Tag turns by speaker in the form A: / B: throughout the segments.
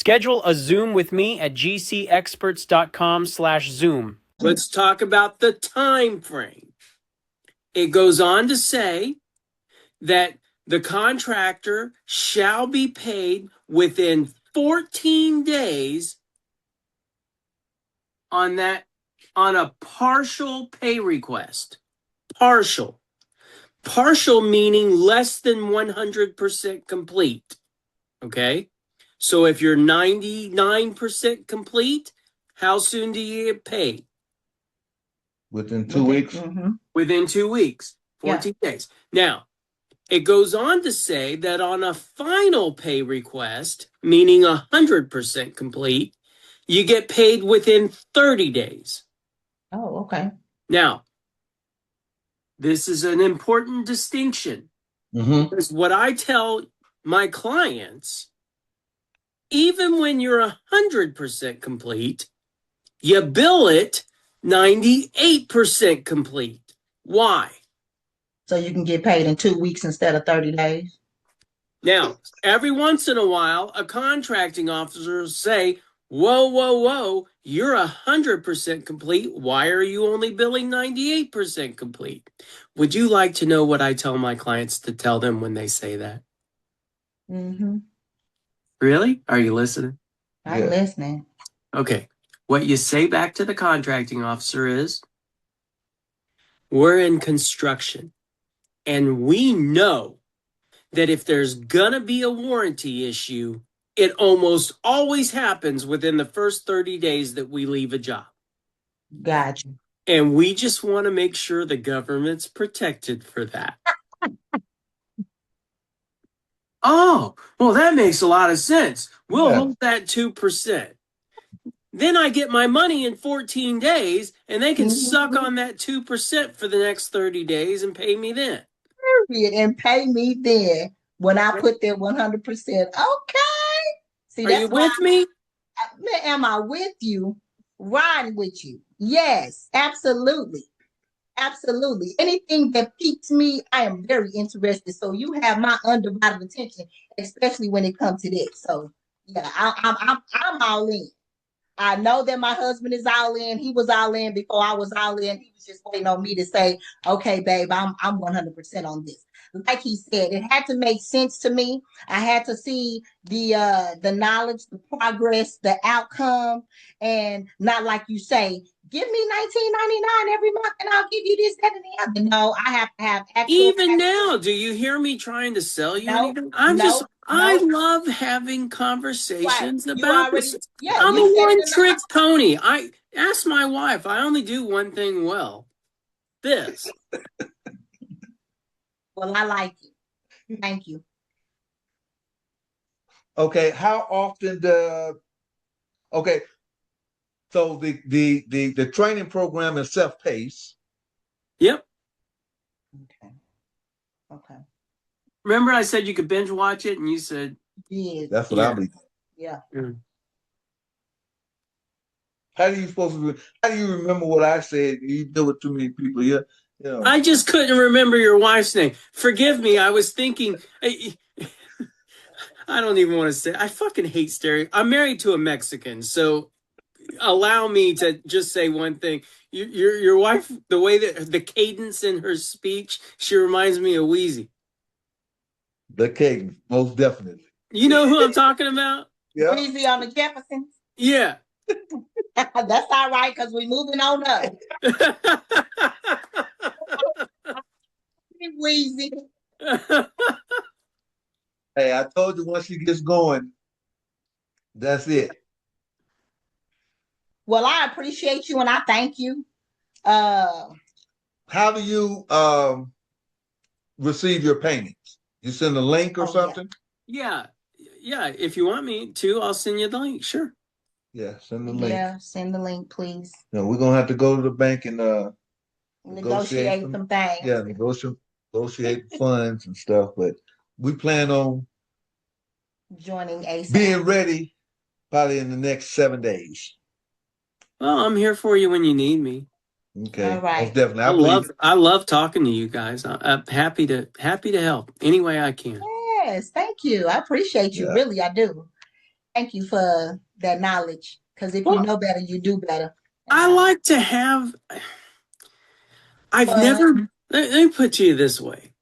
A: Schedule a Zoom with me at gcexperts.com/Zoom. Let's talk about the time frame. It goes on to say that the contractor shall be paid within 14 days on a partial pay request. Partial meaning less than 100% complete. Okay? So if you're 99% complete, how soon do you get paid?
B: Within 2 weeks.
C: Mm-hmm.
A: Within 2 weeks, 14 days. Now, it goes on to say that on a final pay request, meaning 100% complete, you get paid within 30 days.
C: Oh, okay.
A: Now, this is an important distinction. Because what I tell my clients, even when you're 100% complete, you bill it 98% complete. Why?
C: So you can get paid in 2 weeks instead of 30 days?
A: Now, every once in a while, a contracting officer will say, whoa, you're 100% complete. Why are you only billing 98% complete? Would you like to know what I tell my clients to tell them when they say that?
C: Mm-hmm.
A: Really? Are you listening?
C: I'm listening.
A: Okay. What you say back to the contracting officer is, we're in construction, and we know that if there's gonna be a warranty issue, it almost always happens within the first 30 days that we leave a job.
C: Gotcha.
A: And we just want to make sure the government's protected for that. Oh, well, that makes a lot of sense. We'll hold that 2%. Then I get my money in 14 days, and they can suck on that 2% for the next 30 days and pay me then.
C: And pay me then when I put that 100%. Okay. See,
A: are you with me?
C: Am I with you? Riding with you. Yes, absolutely. Absolutely. Anything that piques me, I am very interested. So you have my undivided attention, especially when it comes to this. So yeah, I'm all in. I know that my husband is all in. He was all in before I was all in. He was just waiting on me to say, okay, babe, I'm 100% on this. Like he said, it had to make sense to me. I had to see the knowledge, the progress, the outcome, and not like you say, give me $19.99 every month and I'll give you this, that, and the other. No, I have to have actual.
A: Even now, do you hear me trying to sell you anything? I love having conversations about this. I'm a one-trick pony. I ask my wife, I only do one thing well. This.
C: Well, I like it. Thank you.
B: Okay, how often so the training program is self-paced.
A: Yep.
C: Okay.
A: Remember I said you could binge watch it and you said
B: that's what I'll be.
C: Yeah.
B: How do you remember what I said? You do it too many people. Yeah. You know.
A: I just couldn't remember your wife's name. Forgive me. I was thinking. I don't even want to say. I fucking hate stereo. I'm married to a Mexican, so allow me to just say one thing. Your wife, the way that the cadence in her speech, she reminds me of Wheezy.
B: The cadence, most definitely.
A: You know who I'm talking about?
C: Yeah. Wheezy on the Jeffersons.
A: Yeah.
C: That's all right, because we're moving on up. Wheezy.
B: Hey, I told you once she gets going, that's it.
C: Well, I appreciate you and I thank you.
B: How do you receive your payments? You send a link or something?
A: Yeah. If you want me to, I'll send you the link. Sure.
B: Yeah, send the link.
C: Yeah, send the link, please.
B: No, we're gonna have to go to the bank and
C: negotiate some things.
B: Yeah, negotiate funds and stuff. But we plan on
C: joining ASAP.
B: Being ready probably in the next 7 days.
A: Well, I'm here for you when you need me.
B: Okay.
C: All right.
B: Definitely.
A: I love talking to you guys. I'm happy to help any way I can.
C: Yes, thank you. I appreciate you. Really, I do. Thank you for that knowledge. Because if you
A: Well,
C: know better, you do better.
A: I like to have. I've
C: Fun.
A: never. Let me put it to you this way: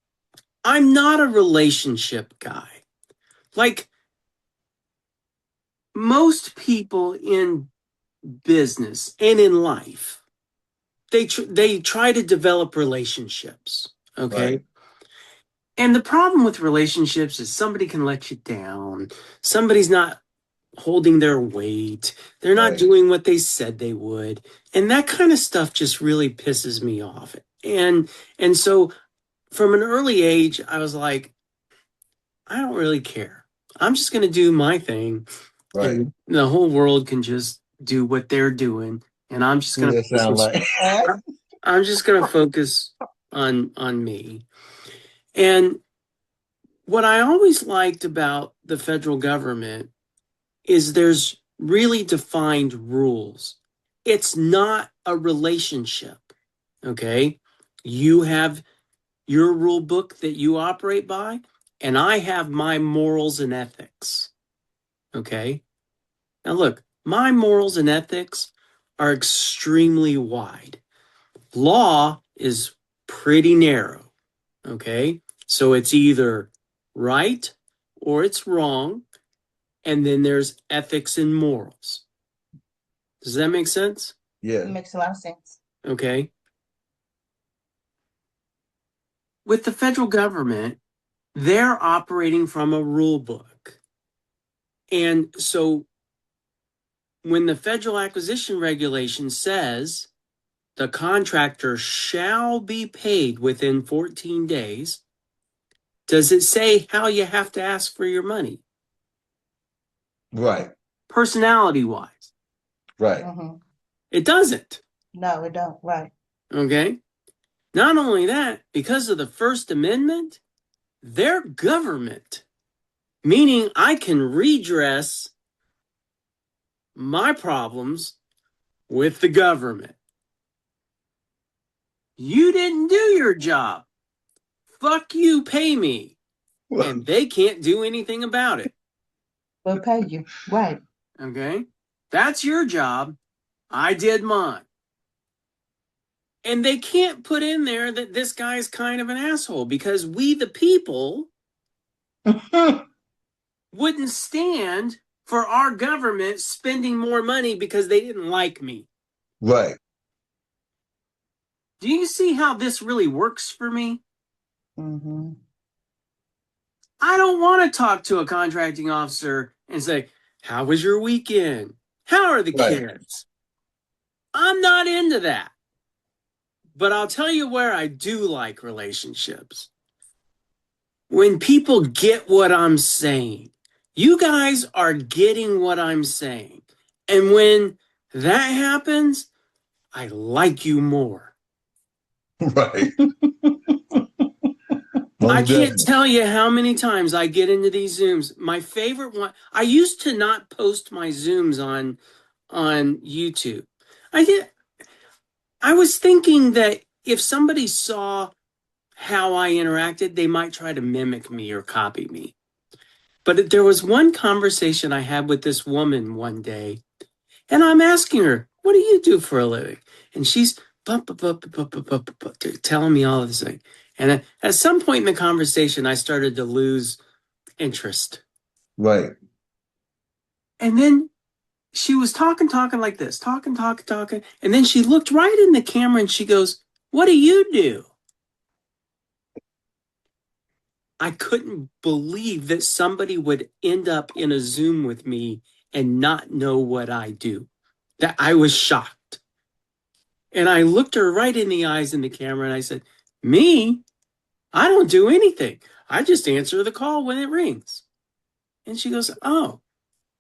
A: I'm not a relationship guy. Like most people in business and in life, they try to develop relationships. Okay.
B: Right.
A: And the problem with relationships is somebody can let you down. Somebody's not holding their weight. They're not
B: Right.
A: doing what they said they would. And that kind of stuff just really pisses me off. And so from an early age, I was like, I don't really care. I'm just going to do my thing,
B: Right.
A: and the whole world can just do what they're doing. And I'm just
B: Who
A: going
B: that sound
A: to
B: like?
A: I'm just going to focus on me. And what I always liked about the federal government is there's really defined rules. It's not a relationship. Okay. You have your rule book that you operate by, and I have my morals and ethics. Okay. Now, look, my morals and ethics are extremely wide. Law is pretty narrow. Okay. So it's either right or it's wrong. And then there's ethics and morals. Does that make sense?
B: Yeah.
C: It makes a lot of sense.
A: Okay. With the federal government, they're operating from a rule book. And so when the federal acquisition regulation says the contractor shall be paid within 14 days, does it say how you have to ask for your money?
B: Right.
A: Personality wise.
B: Right.
A: It doesn't.
C: No, it don't. Right.
A: Okay. Not only that, because of the First Amendment, they're government, meaning I can redress my problems with the government. You didn't do your job. Fuck you, pay me. And they can't do anything about it.
C: We'll pay you. Right.
A: Okay? That's your job. I did mine. And they can't put in there that this guy's kind of an asshole because we, the people, wouldn't stand for our government spending more money because they didn't like me.
B: Right.
A: Do you see how this really works for me?
C: Mm-hmm.
A: I don't want to talk to a contracting officer and say, how was your weekend? How are the kids? I'm not into that. But I'll tell you where I do like relationships. When people get what I'm saying. You guys are getting what I'm saying. And when that happens, I like you more.
B: Right.
A: I can't tell you how many times I get into these Zooms. My favorite one, I used to not post my Zooms on YouTube. I was thinking that if somebody saw how I interacted, they might try to mimic me or copy me. But there was one conversation I had with this woman one day, and I'm asking her, what do you do for a living? And she's telling me all of this thing. And at some point in the conversation, I started to lose interest.
B: Right.
A: And then she was talking like this, talking. And then she looked right in the camera and she goes, what do you do? I couldn't believe that somebody would end up in a Zoom with me and not know what I do. That I was shocked. And I looked her right in the eyes in the camera and I said, me? I don't do anything. I just answer the call when it rings. And she goes, oh,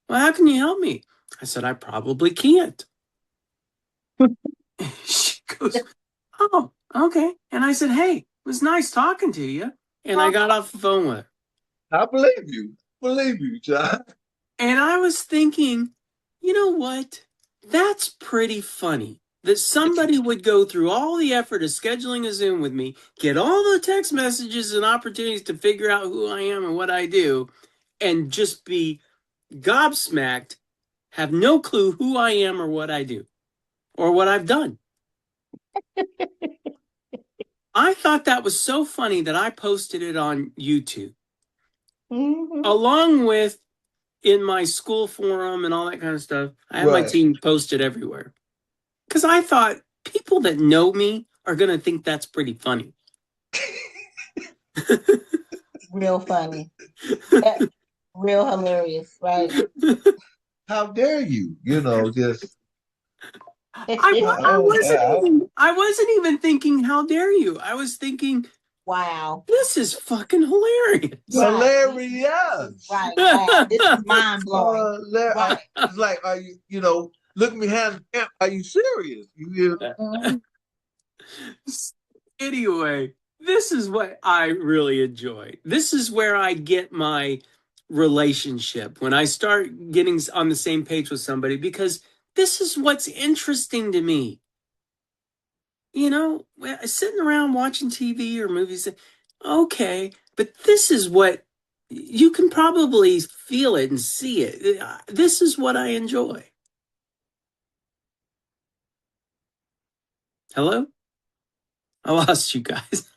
A: well, how can you help me? I said, I probably can't. She goes, oh, okay. And I said, hey, it was nice talking to you. And I got off the phone with her.
B: I believe you. Believe you, John.
A: And I was thinking, you know what? That's pretty funny that somebody would go through all the effort of scheduling a Zoom with me, get all the text messages and opportunities to figure out who I am and what I do, and just be gobsmacked, have no clue who I am or what I do or what I've done. I thought that was so funny that I posted it on YouTube, along with in my school forum and all that kind of stuff. I have my
B: Right.
A: team posted everywhere because I thought people that know me are going to think that's pretty funny.
C: Real funny. Real hilarious, right?
B: How dare you? You know, just
A: I wasn't even thinking, how dare you? I was thinking,
C: wow.
A: this is fucking hilarious.
B: hilarious.
C: Right. Wow. This is mind blowing. Right.
B: It's like, are you, you know, look at me hand. Are you serious? You
A: Anyway, this is what I really enjoy. This is where I get my relationship when I start getting on the same page with somebody, because this is what's interesting to me. You know, sitting around watching TV or movies, okay, but this is what you can probably feel it and see it. This is what I enjoy. Hello? I lost you guys.